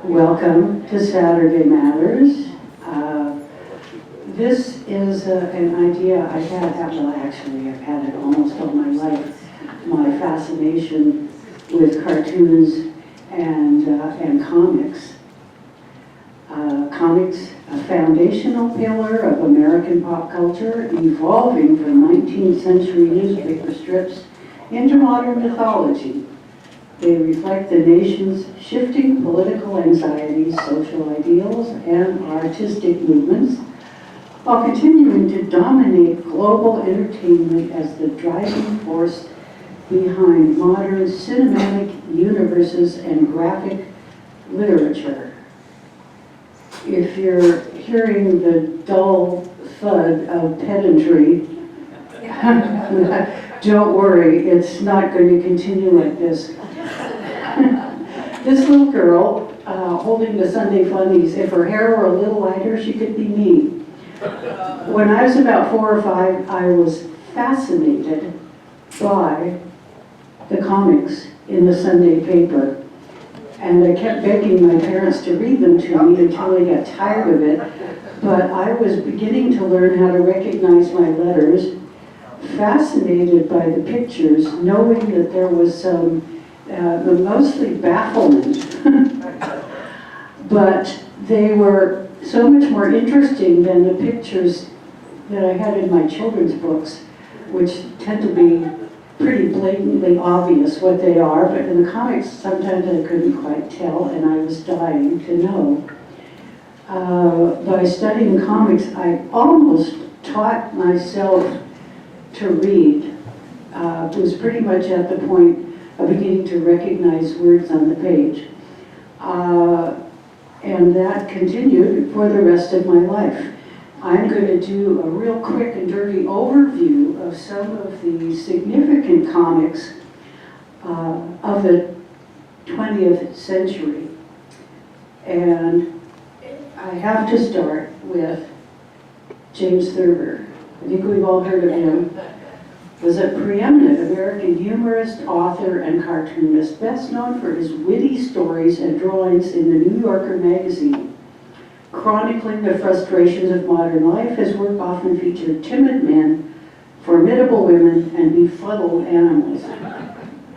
Welcome to Saturday Matters. This is an idea I've had it almost all my life. My fascination with cartoons and comics. Comics, a foundational pillar of American pop culture, evolving from 19th century newspaper strips into modern mythology. They reflect the nation's shifting political anxieties, social ideals, and artistic movements, while continuing to dominate global entertainment as the driving force behind modern cinematic universes and graphic literature. If you're hearing the dull thud of pedantry, don't worry, it's not going to continue like this. This little girl holding the Sunday Funnies, if her hair were a little lighter, she could be me. When I was about 4 or 5, I was fascinated by the comics in the Sunday paper. And I kept begging my parents to read them to me until I got tired of it. But I was beginning to learn how to recognize my letters, fascinated by the pictures, knowing that there was some mostly bafflement, but they were so much more interesting than the pictures that I had in my children's books, which tend to be pretty blatantly obvious what they are, but in the comics sometimes I couldn't quite tell, and I was dying to know. By studying comics, I almost taught myself to read. It was pretty much at the point of beginning to recognize words on the page. And that continued for the rest of my life. I'm going to do a real quick and dirty overview of some of the significant comics of the 20th century. And I have to start with James Thurber. I think we've all heard of him. Was a preeminent American humorist, author, and cartoonist, best known for his witty stories and drawings in the New Yorker magazine. Chronicling the frustrations of modern life, his work often featured timid men, formidable women, and befuddled animals.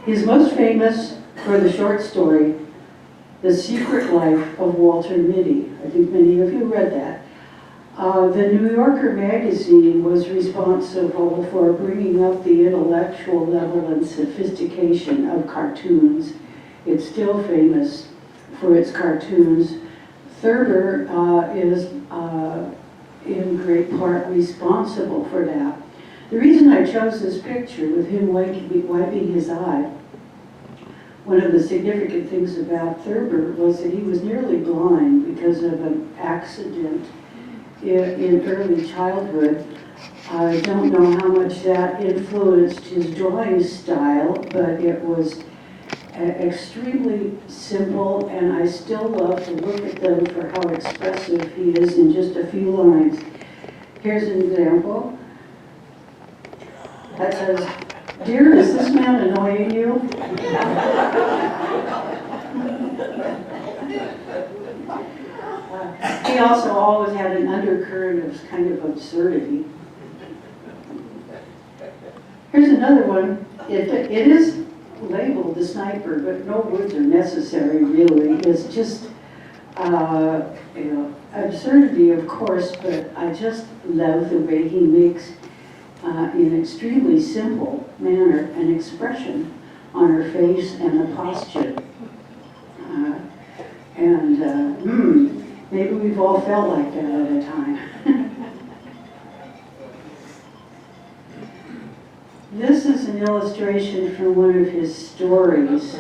He's most famous for the short story, The Secret Life of Walter Mitty. I think many of you read that. The New Yorker magazine was responsible for bringing up the intellectual level and sophistication of cartoons. It's still famous for its cartoons. Thurber is in great part responsible for that. The reason I chose this picture with him wiping his eye, one of the significant things about Thurber was that he was nearly blind because of an accident in early childhood. I don't know how much that influenced his drawing style, but it was extremely simple, and I still love to look at them for how expressive he is in just a few lines. Here's an example. That says, "Dear, is this man annoying you?" He also always had an undercurrent of kind of absurdity. Here's another one. It is labeled The Sniper, but no words are necessary, really. It's just, absurdity, of course, but I just love the way he makes, in an extremely simple manner, an expression on her face and the posture. Maybe we've all felt like that at a time. This is an illustration from one of his stories.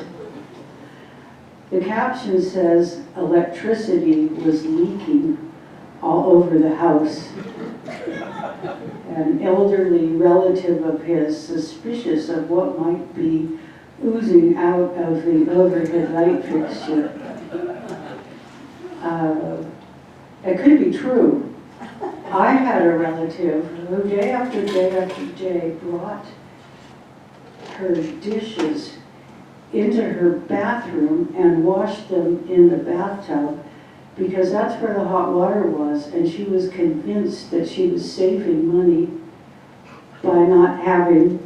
The caption says, "Electricity was leaking all over the house." An elderly relative of his, suspicious of what might be oozing out of the overhead light fixture. It could be true. I had a relative who day after day after day brought her dishes into her bathroom and washed them in the bathtub because that's where the hot water was, and she was convinced that she was saving money by not having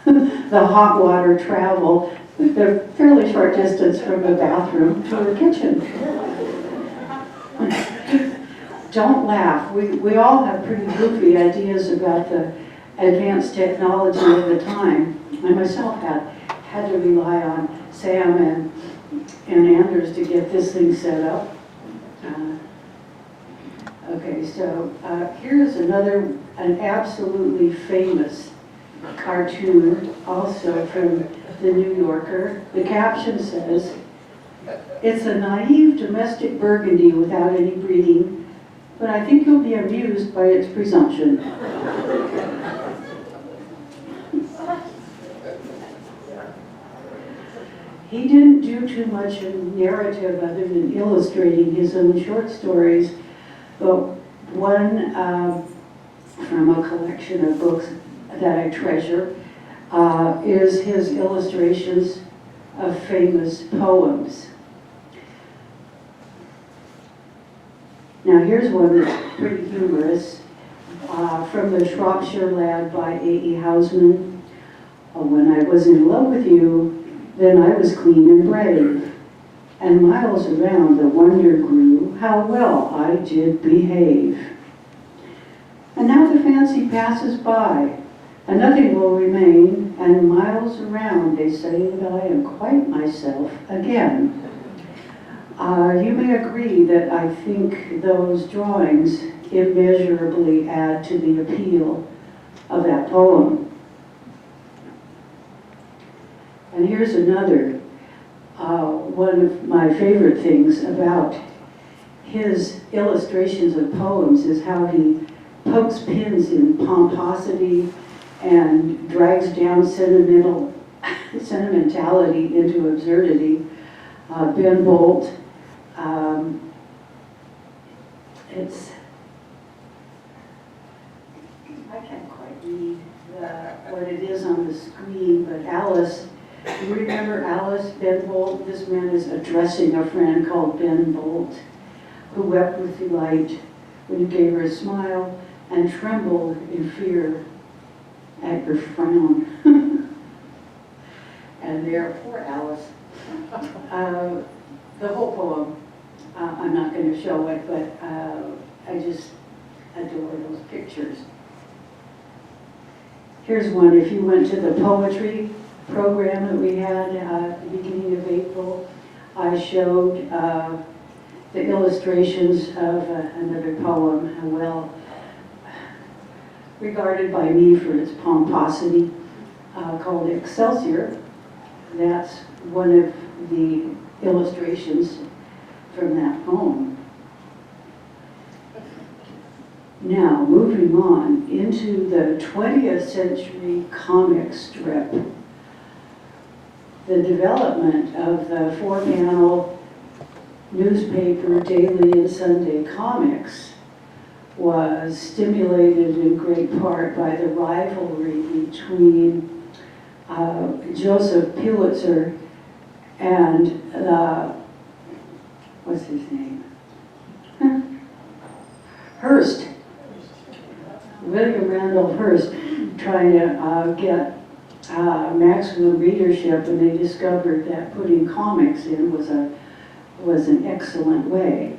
the hot water travel the fairly short distance from the bathroom to her kitchen. Don't laugh. We all have pretty goofy ideas about the advanced technology of the time. I myself had to rely on Sam and Anders to get this thing set up. Okay, so here's an absolutely famous cartoon, also from the New Yorker. The caption says, "It's a naive domestic burgundy without any breeding, but I think you'll be amused by its presumption." He didn't do too much in narrative other than illustrating his own short stories, but one from a collection of books that I treasure is his illustrations of famous poems. Now here's one that's pretty humorous, from The Shropshire Lad by A.E. Housman. "When I was in love with you, then I was clean and brave, and miles around the wonder grew how well I did behave. And now the fancy passes by, and nothing will remain, and miles around they say that I am quite myself again." You may agree that I think those drawings immeasurably add to the appeal of that poem. And here's another, one of my favorite things about his illustrations of poems is how he pokes pins in pomposity and drags down sentimentality into absurdity. Ben Bolt, I can't quite read what it is on the screen, but Alice, you remember Alice, Ben Bolt? This man is addressing a friend called Ben Bolt, who wept with delight when you gave her a smile and trembled in fear at your frown. And there, poor Alice. The whole poem, I'm not going to show it, but I just adore those pictures. Here's one. If you went to the poetry program that we had at the beginning of April, I showed the illustrations of another poem, well regarded by me for its pomposity, called Excelsior. That's one of the illustrations from that poem. Now, moving on into the 20th century comic strip. The development of the four-panel newspaper daily and Sunday comics was stimulated in great part by the rivalry between Joseph Pulitzer and what's his name? Hearst. William Randolph Hearst, trying to get maximum readership, and they discovered that putting comics in was an excellent way.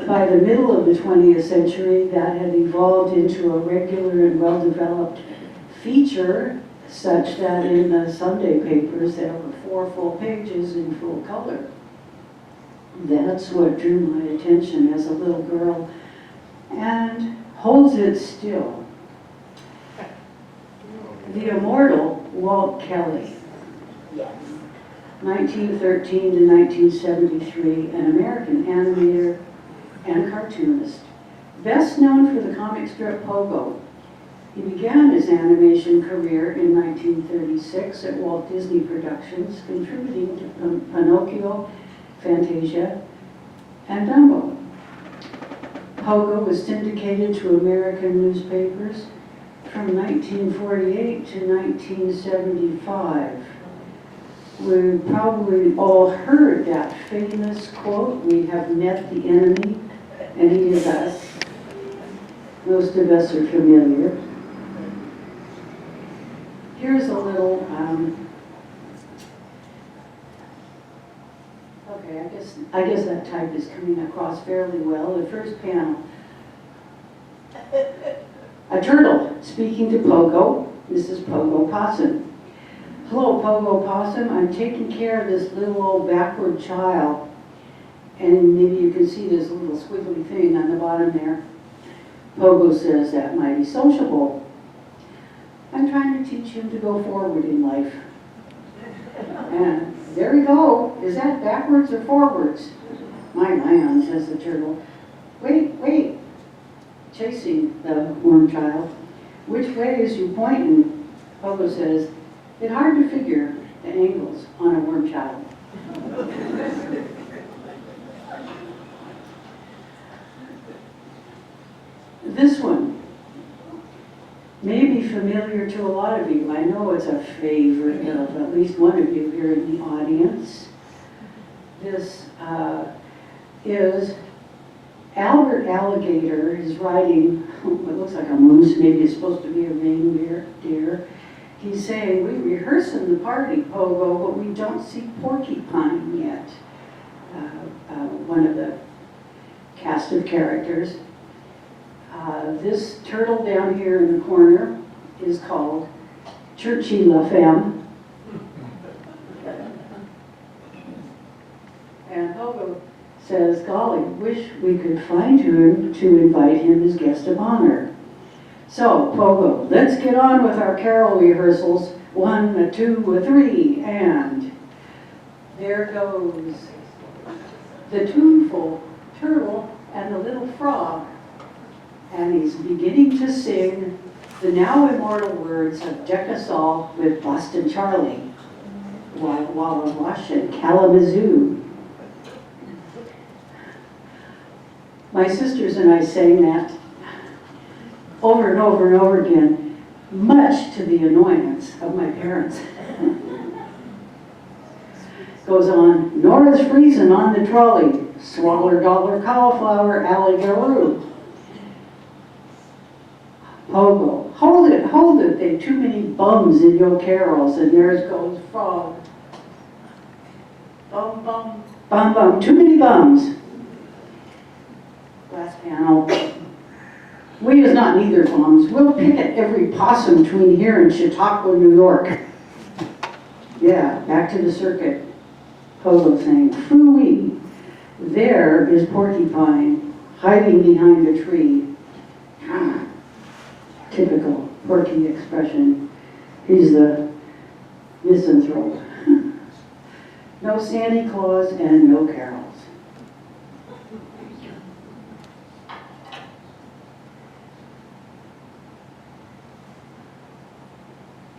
By the middle of the 20th century, that had evolved into a regular and well-developed feature, such that in the Sunday papers there were 4 full pages in full color. That's what drew my attention as a little girl, and holds it still. The immortal Walt Kelly. Yes. 1913 to 1973, an American animator and cartoonist, best known for the comic strip Pogo. He began his animation career in 1936 at Walt Disney Productions, contributing to Pinocchio, Fantasia, and Dumbo. Pogo was syndicated to American newspapers from 1948 to 1975. We've probably all heard that famous quote, "We have met the enemy, and he is us." Most of us are familiar. Here's a little, okay, I guess that type is coming across fairly well. The first panel. A turtle speaking to Pogo. This is Pogo Possum. "Hello, Pogo Possum. I'm taking care of this little old backward child." And maybe you can see this little squiggly thing on the bottom there. Pogo says, "That mighty sociable. I'm trying to teach him to go forward in life." And there we go. Is that backwards or forwards? "My land," says the turtle. Wait. Chasing the worm child. "Which way is you pointing?" Pogo says, "It's hard to figure the angles on a worm child." This one may be familiar to a lot of you. I know it's a favorite of at least one of you here in the audience. This is Albert Alligator is riding what looks like a moose, maybe it's supposed to be a reindeer. He's saying, "We rehearsing the party, Pogo, but we don't see Porcupine yet." One of the cast of characters. This turtle down here in the corner is called Churchy La Femme. And Pogo says, "Golly, wish we could find him to invite him as guest of honor." So, Pogo, let's get on with our carol rehearsals. 1, a 2, a 3, and there goes the tuneful turtle and the little frog. And he's beginning to sing the now immortal words of "Deck Us All with Boston Charlie," Walla Wash and Kalamazoo. My sisters and I sang that over and over and over again, much to the annoyance of my parents. Goes on, "Nora's freezing on the trolley, swaller dollar cauliflower alligator." Pogo, hold it, they've too many bums in your carols, and there goes frog. Bum, too many bums. Last panel. "We is not neither bums. We'll picket every possum between here and Chautauqua, New York." Yeah, back to the circuit. Pogo saying, "Phooey, there is Porcupine hiding behind a tree." Typical Porky expression. He's the misanthrope. No Santa Claus and no carols.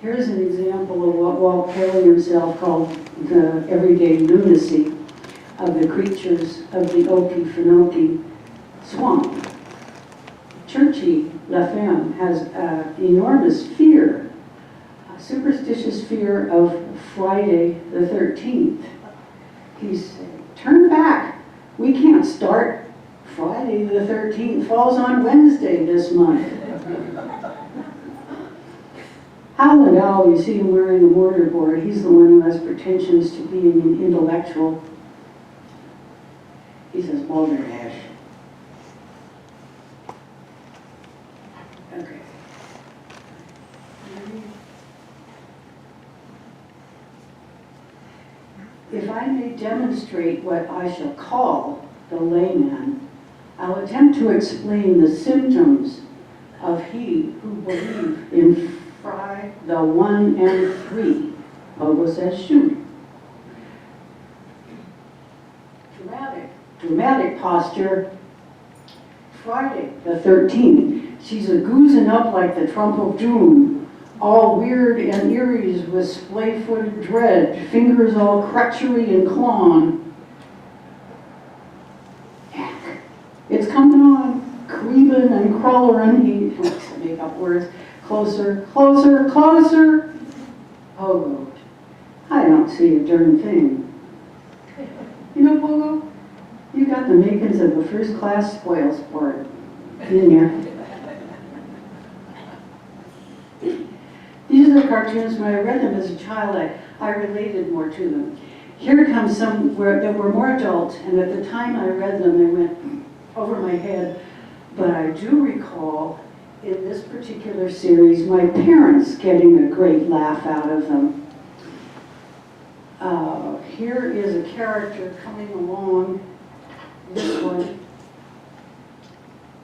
Here's an example of what Walt Kelly himself called the everyday lunacy of the creatures of the Okefenokee swamp. Churchy La Femme has an enormous fear, a superstitious fear of Friday the 13th. He's saying, "Turn back. We can't start. Friday the 13th falls on Wednesday this month." Howland Owl, you see him wearing a mortarboard. He's the one who has pretensions to being an intellectual. He says, "Balderdash." Okay. If I may demonstrate what I shall call the layman, I'll attempt to explain the symptoms of he who believe in Fry the 1 and 3. Pogo says, "Shoot." Dramatic posture. Friday the 13th. She's a goozing up like the trump of doom, all weird and eerie with splay-footed dread, fingers all crutchery and clawing. Heck, it's coming on, creeping and crawling. He likes to make up words. Closer, closer, closer. Pogo. I don't see a darn thing. You know, Pogo, you got the makings of a first-class spoil sport in you. These are the cartoons. When I read them as a child, I related more to them. Here comes some that were more adult, and at the time I read them, they went over my head. But I do recall in this particular series, my parents getting a great laugh out of them. Here is a character coming along, this one.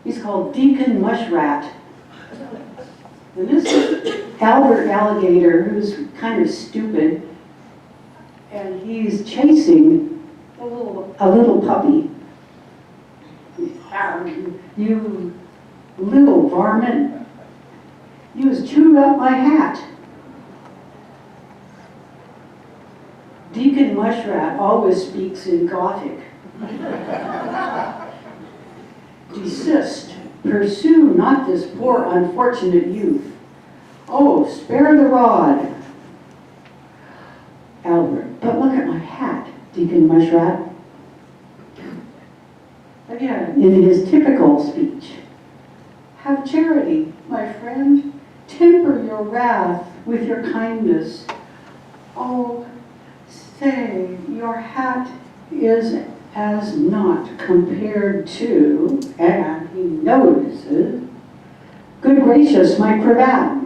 He's called Deacon Mushrat. And this is Albert Alligator, who's kind of stupid, and he's chasing a little puppy. You little varmint, you has chewed up my hat. Deacon Mushrat always speaks in Gothic. Desist, pursue not this poor unfortunate youth. Oh, spare the rod. Albert, but look at my hat, Deacon Mushrat. Again, in his typical speech. Have charity, my friend. Temper your wrath with your kindness. Oh, say, your hat is as naught compared to, and he notices, good gracious, my cravat.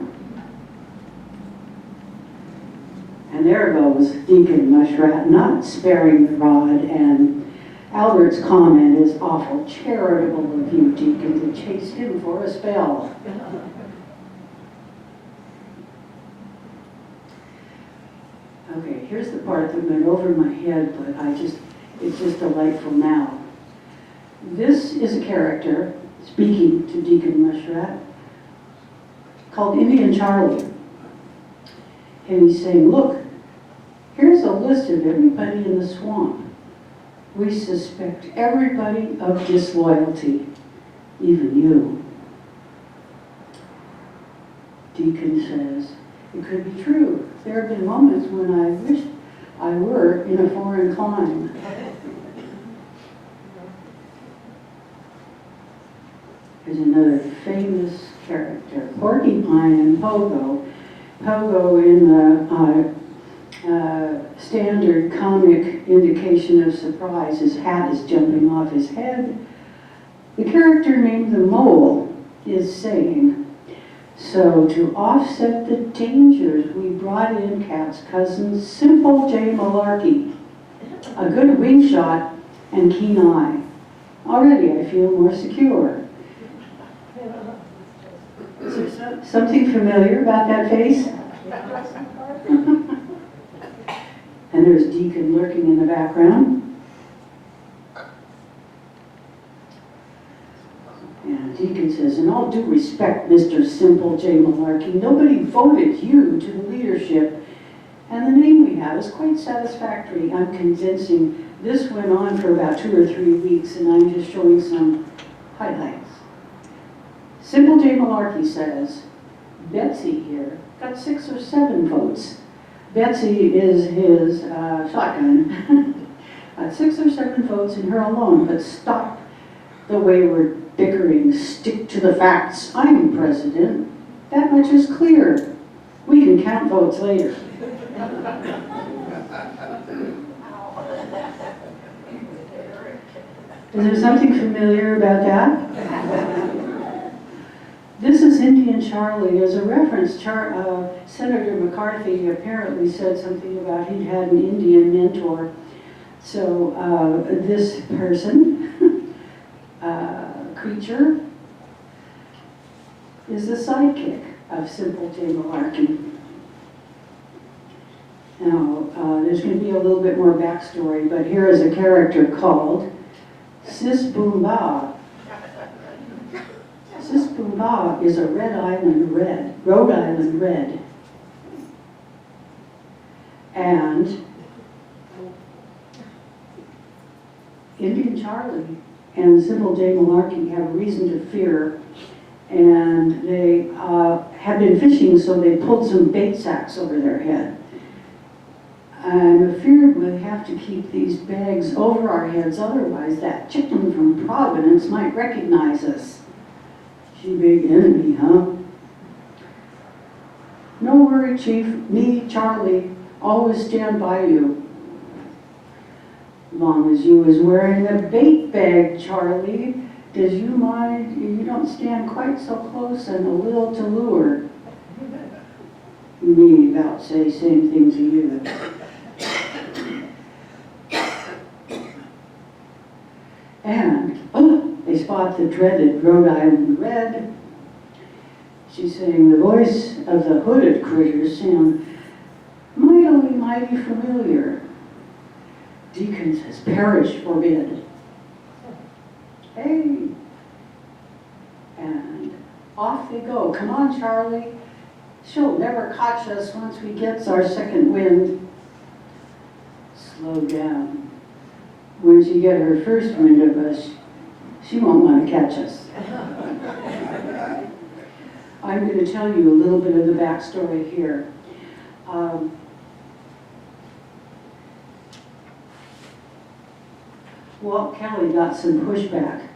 And there goes Deacon Mushrat, not sparing the rod, and Albert's comment is awful charitable of you, Deacon, to chase him for a spell. Okay, here's the part that went over my head, but it's just delightful now. This is a character speaking to Deacon Mushrat called Indian Charlie. And he's saying, look, here's a list of everybody in the swamp. We suspect everybody of disloyalty, even you. Deacon says, it could be true. There have been moments when I wished I were in a foreign clime. There's another famous character, Porcupine and Pogo. Pogo in the standard comic indication of surprise, his hat is jumping off his head. The character named the Mole is saying, so to offset the dangers, we brought in Cat's cousin, Simple J. Malarkey, a good wing shot and keen eye. Already I feel more secure. Is there something familiar about that face? And there's Deacon lurking in the background. And Deacon says, in all due respect, Mr. Simple J. Malarkey, nobody voted you to the leadership, and the name we have is quite satisfactory. I'm condensing. This went on for about 2 or 3 weeks, and I'm just showing some highlights. Simple J. Malarkey says, Betsy here got 6 or 7 votes. Betsy is his shotgun. 6 or 7 votes in her alone, but stop the wayward bickering, stick to the facts. I'm president. That much is clear. We can count votes later. Is there something familiar about that? This is Indian Charlie. As a reference, Senator McCarthy apparently said something about he'd had an Indian mentor. So this person, creature, is the sidekick of Simple J. Malarkey. Now, there's going to be a little bit more backstory, but here is a character called Sis Boom Ba. Sis Boom Ba is a Rhode Island Red. And Indian Charlie and Simple J. Malarkey have reason to fear, and they have been fishing, so they pulled some bait sacks over their head. I'm afeared we'll have to keep these bags over our heads, otherwise that chicken from Providence might recognize us. She big enemy, huh? No worry, Chief. Me, Charlie, always stand by you. Long as you was wearing a bait bag, Charlie. Does you mind you don't stand quite so close and a little to lure? Me about say same thing to you. And, oh, they spot the dreaded Rhode Island Red. She's saying, the voice of the hooded critters sound mightily mighty familiar. Deacon says, perish forbid. Hey. And off they go. Come on, Charlie. She'll never catch us once we gets our second wind. Slow down. When she get her first wind of us, she won't want to catch us. I'm going to tell you a little bit of the backstory here. Walt Kelly got some pushback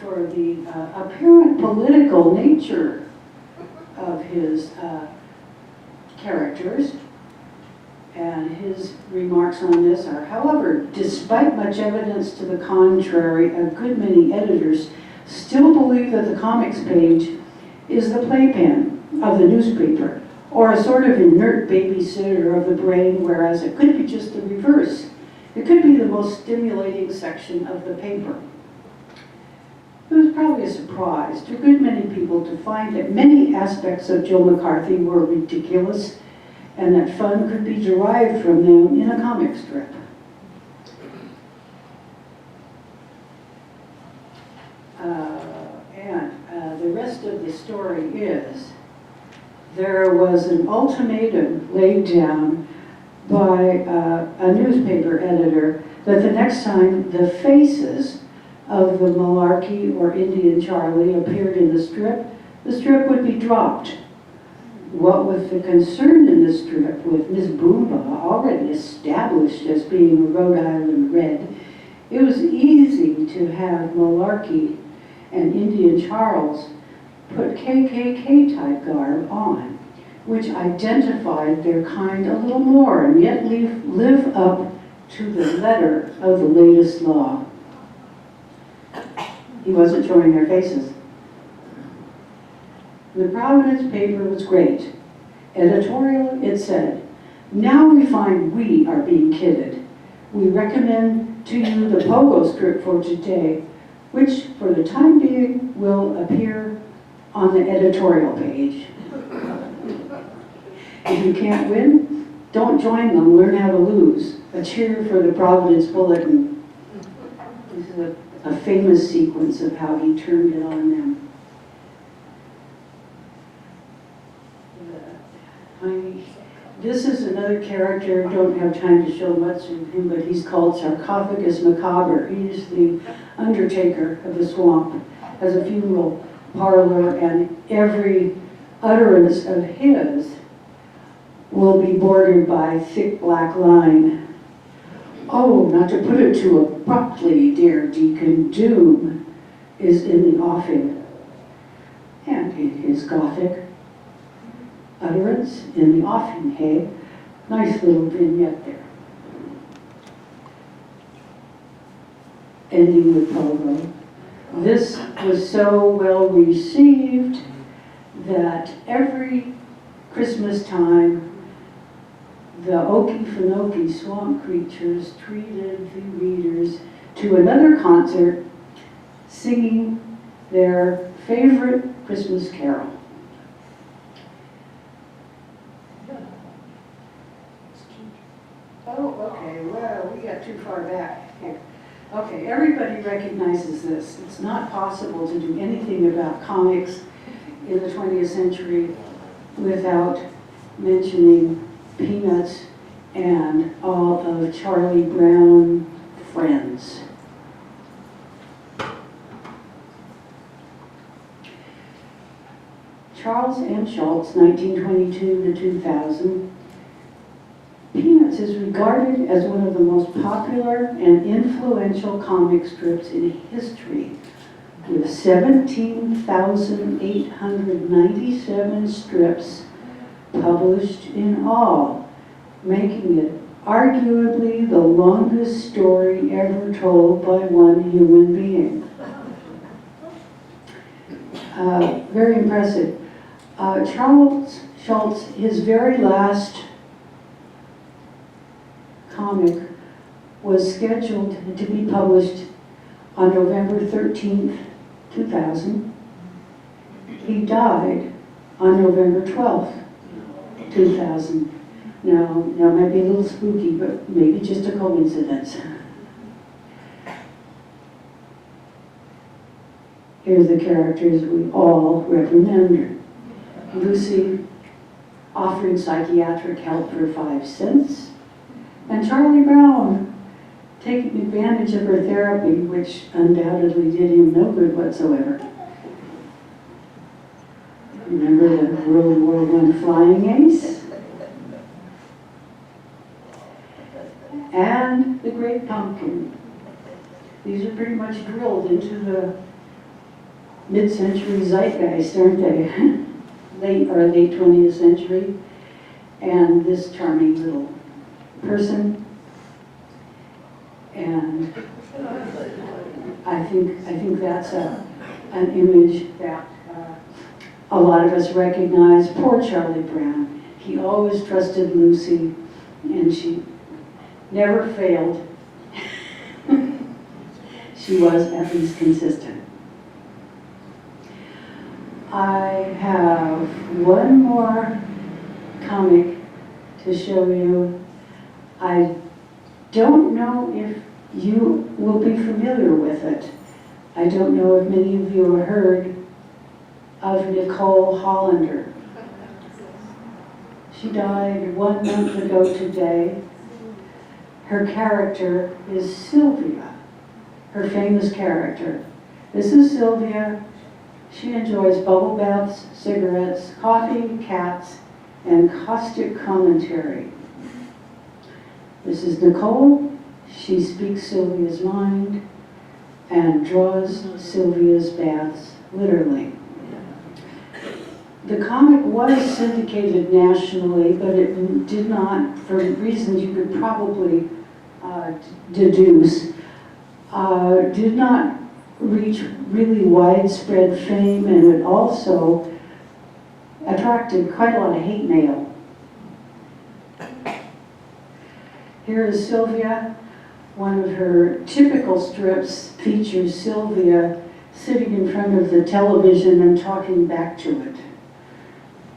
for the apparent political nature of his characters. And his remarks on this are, however, despite much evidence to the contrary, a good many editors still believe that the comics page is the playpen of the newspaper, or a sort of inert babysitter of the brain, whereas it could be just the reverse. It could be the most stimulating section of the paper. It was probably a surprise to a good many people to find that many aspects of Joe McCarthy were ridiculous and that fun could be derived from them in a comic strip. The rest of the story is, there was an ultimatum laid down by a newspaper editor that the next time the faces of the Malarkey or Indian Charlie appeared in the strip would be dropped. What with the concern in the strip with Miss Boomba already established as being a Rhode Island Red, it was easy to have Malarkey and Indian Charles put KKK type garb on, which identified their kind a little more and yet live up to the letter of the latest law. He wasn't showing their faces. The Providence paper was great. Editorial, it said, now we find we are being kidded. We recommend to you the pogo strip for today, which for the time being will appear on the editorial page. If you can't win, don't join them, learn how to lose. A cheer for the Providence Bulletin. This is a famous sequence of how he turned it on them. This is another character, don't have time to show much of him, but he's called Sarcophagus Macabre. He's the undertaker of the swamp, has a funeral parlor, and every utterance of his will be bordered by thick black line. Oh, not to put it too abruptly, dear Deacon, doom is in the offing. And in his Gothic utterance in the offing, hey? Nice little vignette there. Ending with pogo. This was so well received that every Christmas time, the Okefenokee swamp creatures treated the readers to another concert singing their favorite Christmas carol. Oh, okay, well, we got too far back here. Okay, everybody recognizes this. It's not possible to do anything about comics in the 20th century without mentioning Peanuts and all of Charlie Brown friends. Charles M. Schultz, 1922 to 2000. Peanuts Independence is regarded as one of the most popular and influential comic strips in history, with 17,897 strips published in all, making it arguably the longest story ever told by one human being. Very impressive. Charles Schulz, his very last comic was scheduled to be published on November 13th, 2000. He died on November 12th, 2000. Now, it might be a little spooky, but maybe just a coincidence. Here are the characters we all remember. Lucy offering psychiatric help for 5 cents, and Charlie Brown taking advantage of her therapy, which undoubtedly did him no good whatsoever. Remember the World War I flying ace? And the Great Pumpkin. These are pretty much drilled into the mid-century zeitgeist, aren't they? late 20th century. And this charming little person. And I think that's an image that a lot of us recognize. Poor Charlie Brown. He always trusted Lucy, and she never failed. She was at least consistent. I have one more comic to show you. I don't know if you will be familiar with it. I don't know if many of you have heard of Nicole Hollander. She died 1 month ago today. Her character is Sylvia, her famous character. This is Sylvia. She enjoys bubble baths, cigarettes, coffee, cats, and caustic commentary. This is Nicole. She speaks Sylvia's mind and draws Sylvia's baths literally. The comic was syndicated nationally, but it did not, for reasons you could probably deduce, did not reach really widespread fame, and it also attracted quite a lot of hate mail. Here is Sylvia. One of her typical strips features Sylvia sitting in front of the television and talking back to it.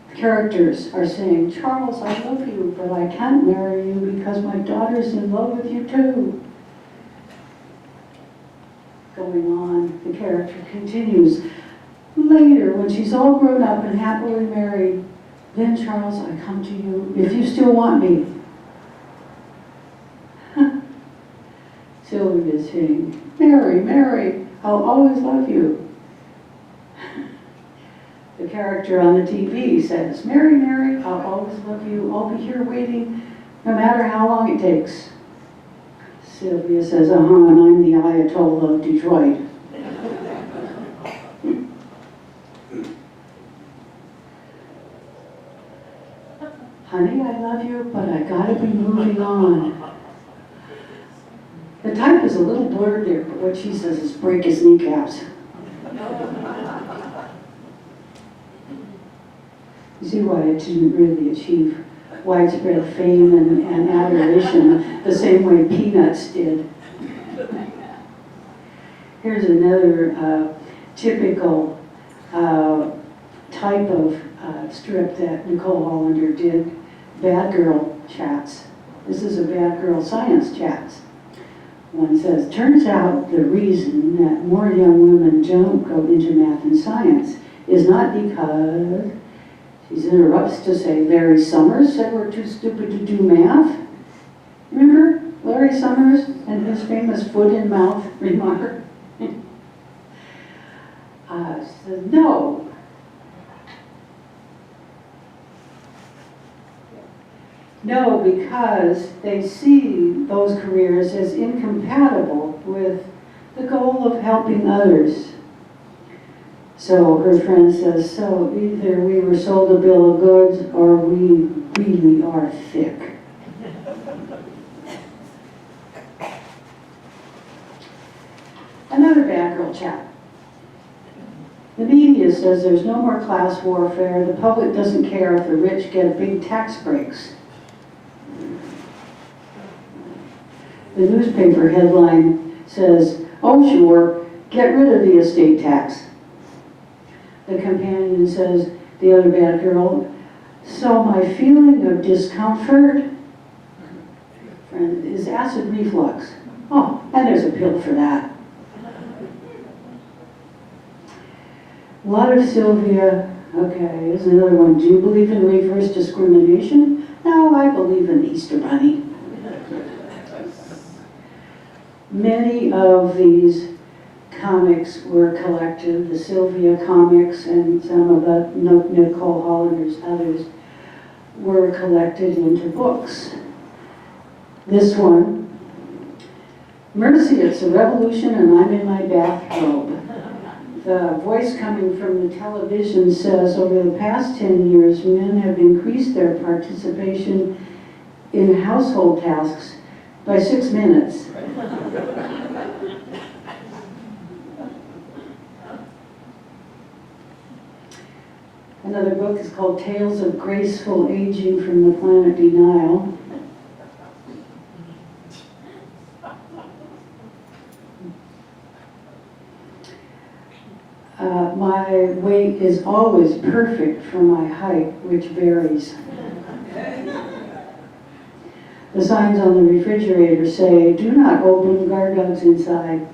The characters are saying, "Charles, I love you, but I can't marry you because my daughter's in love with you too." Going on, the character continues. Later, when she's all grown up and happily married, "Then, Charles, I come to you if you still want me." Sylvia is saying, "Mary, Mary, I'll always love you." The character on the TV says, "Mary, Mary, I'll always love you. I'll be here waiting no matter how long it takes." Sylvia says, and I'm the Ayatollah of Detroit. "Honey, I love you, but I gotta be moving on." The type is a little blurred there, but what she says is break his kneecaps. You see why it didn't really achieve widespread fame and adoration the same way Peanuts did. Here's another typical type of strip that Nicole Hollander did, Bad Girl Chats. This is a Bad Girl Science Chats. One says, "Turns out the reason that more young women don't go into math and science is not because..." She interrupts to say, "Larry Summers said we're too stupid to do math." Remember Larry Summers and his famous foot in mouth remark? She says, "No." No, because they see those careers as incompatible with the goal of helping others. So her friend says, so either we were sold a bill of goods or we really are thick. Another bad girl chat. The media says there's no more class warfare. The public doesn't care if the rich get big tax breaks. The newspaper headline says, oh sure, get rid of the estate tax. The companion says, the other bad girl, so my feeling of discomfort is acid reflux. Oh, and there's a pill for that. A lot of Sylvia, okay, here's another one. Do you believe in reverse discrimination? No, I believe in the Easter Bunny. Many of these comics were collected, the Sylvia comics and some of the Nicole Hollander's others were collected into books. This one, Mercy, it's a revolution and I'm in my bathrobe. The voice coming from the television says, over the past 10 years, men have increased their participation in household tasks by 6 minutes. Another book is called Tales of Graceful Aging from the Planet Denial. My weight is always perfect for my height, which varies. The signs on the refrigerator say, do not open guard dogs inside.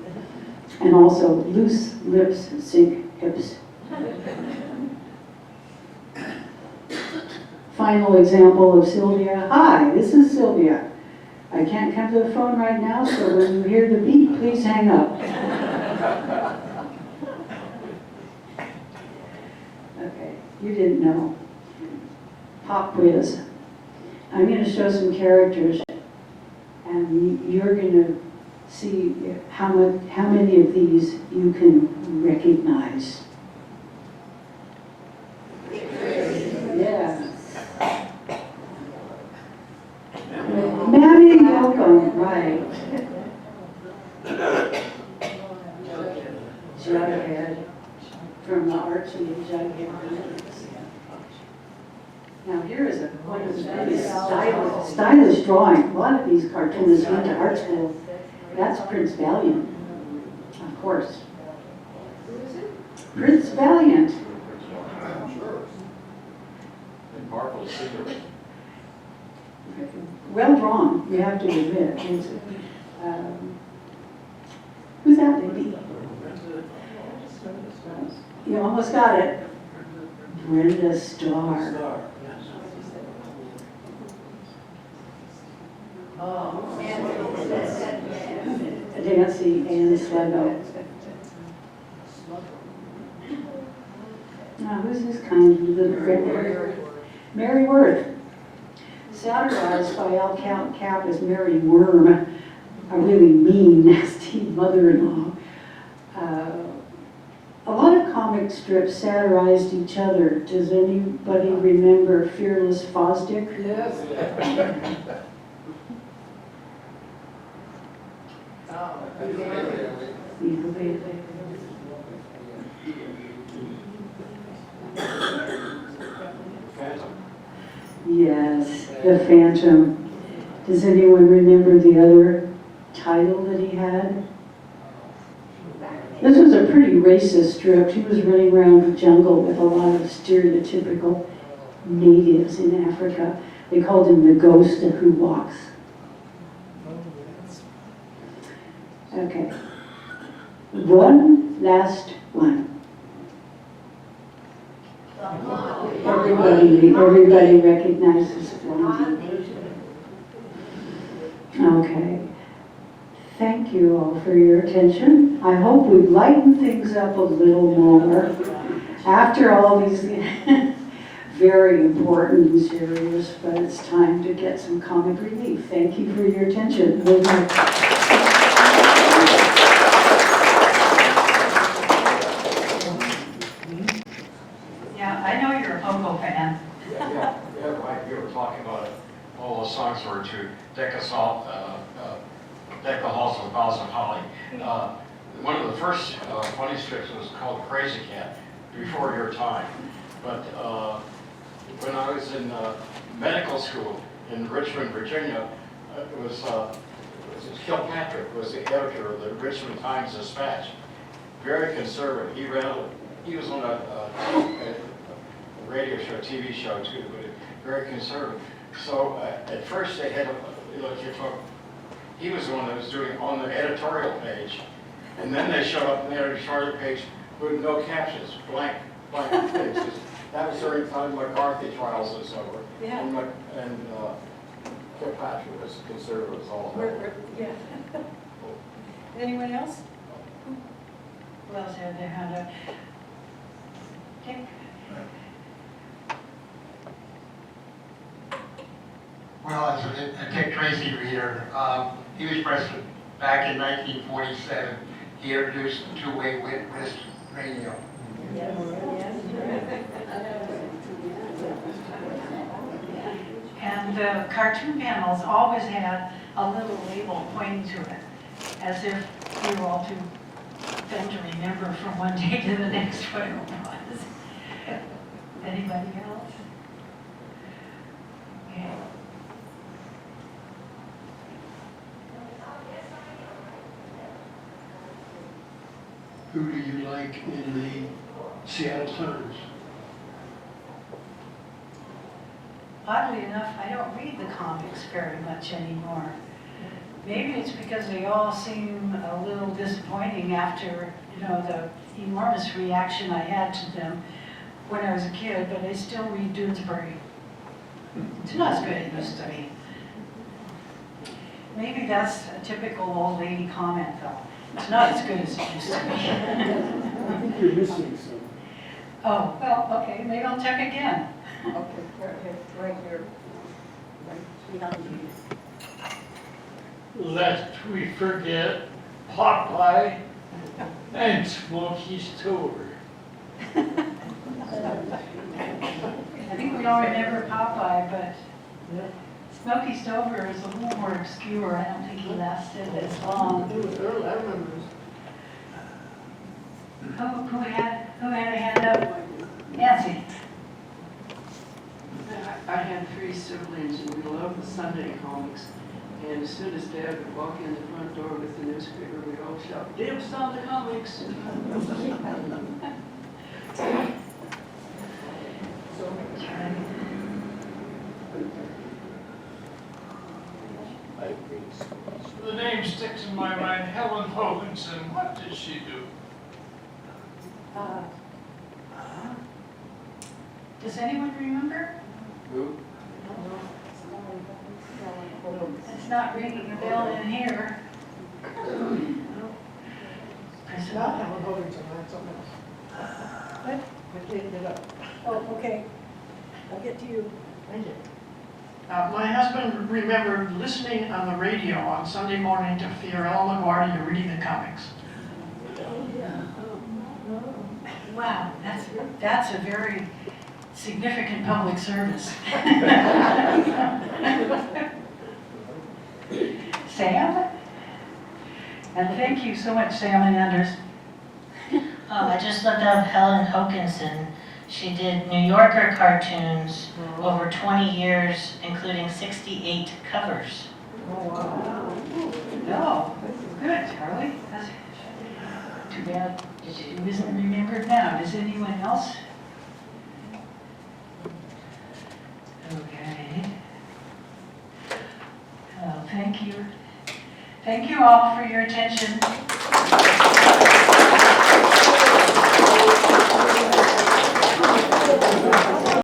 And also, loose lips sink hips. Final example of Sylvia. Hi, this is Sylvia. I can't come to the phone right now, so when you hear the beep, please hang up. Okay, you didn't know. Pop quiz. I'm going to show some characters, and you're going to see how many of these you can recognize. Yeah. Maddie Yoko, right. Jughead from the Archie and Jughead. Now here is one of the really stylish drawing. A lot of these cartoonists went to art school. That's Prince Valiant, of course. Who is it? Prince Valiant. Sure. And Marvel's cigarette. Well drawn, you have to admit. Who's that lady? You almost got it. Brenda Starr. Nancy Ann Sluggo. Now, who's this kind little girl? Mary Worth. Satirized by Al Cap as Mary Worm, a really mean, nasty mother-in-law. A lot of comic strips satirized each other. Does anybody remember Fearless Fosdick? Yes. Yes, The Phantom. Does anyone remember the other title that he had? This was a pretty racist strip. He was running around the jungle with a lot of stereotypical natives in Africa. They called him the ghost of who walks. Okay. One last one. Everybody recognizes Blondie. Okay. Thank you all for your attention. I hope we've lightened things up a little more. After all these very important and serious, but it's time to get some comic relief. Thank you for your attention. Yeah, I know you're a Pogo fan. Yeah, right, we were talking about it. All the songs were to deck the halls with boughs of holly. One of the first funny strips was called Crazy Cat, before your time. But when I was in medical school in Richmond, Virginia, it was Kilpatrick was the editor of the Richmond Times-Dispatch. Very conservative. He was on a radio show, TV show too, but very conservative. So at first they had he was the one that was doing on the editorial page, and then they showed up on the editorial page with no captions, blank things. That was during the time McCarthy trials was over. Yeah. And Kilpatrick was conservative as all hell. Yeah. Anyone else? Who else had their hand up? Okay. Well, as a Dick Tracy reader, he was president back in 1947. He introduced the two-way wrist radio. And the cartoon panels always had a little label pointing to it, as if we were all too thin to remember from one day to the next what it was. Anybody else? Okay. Who do you like in the Seattle Times? Oddly enough, I don't read the comics very much anymore. Maybe it's because they all seem a little disappointing after, the enormous reaction I had to them when I was a kid, but I still read Doonesbury. It's not as good as it used to be. Maybe that's a typical old lady comment, though. It's not as good as it used to be. I think you're missing some. Oh, well, okay, maybe I'll check again. Okay, right here. Right behind you. Lest we forget Popeye and Smokey's Tour. I think we all remember Popeye, but Smokey Stover is a little more obscure. I don't think he lasted as long. It was early, I remember. Who had a hand up? Nancy. I had 3 siblings and we loved the Sunday comics. And as soon as Dad would walk in the front door with the newspaper, we'd all shout, "Dibs on the comics!" The name sticks in my mind, Helen Hoganson. What did she do? Does anyone remember? Who? It's not ringing a bell in here. It's not Helen Hoganson, that's something else. What? I cleaned it up. Oh, okay. I'll get to you. Thank you. My husband remembered listening on the radio on Sunday morning to Fiorella LaGuardia reading the comics. Wow, that's a very significant public service. Sam? And thank you so much, Sam and Anders. I just looked up Helen Hokinson. She did New Yorker cartoons over 20 years, including 68 covers. Oh, wow. Oh, good, Charlie. That's too bad she isn't remembered now. Does anyone else? Okay. Well, thank you. Thank you all for your attention.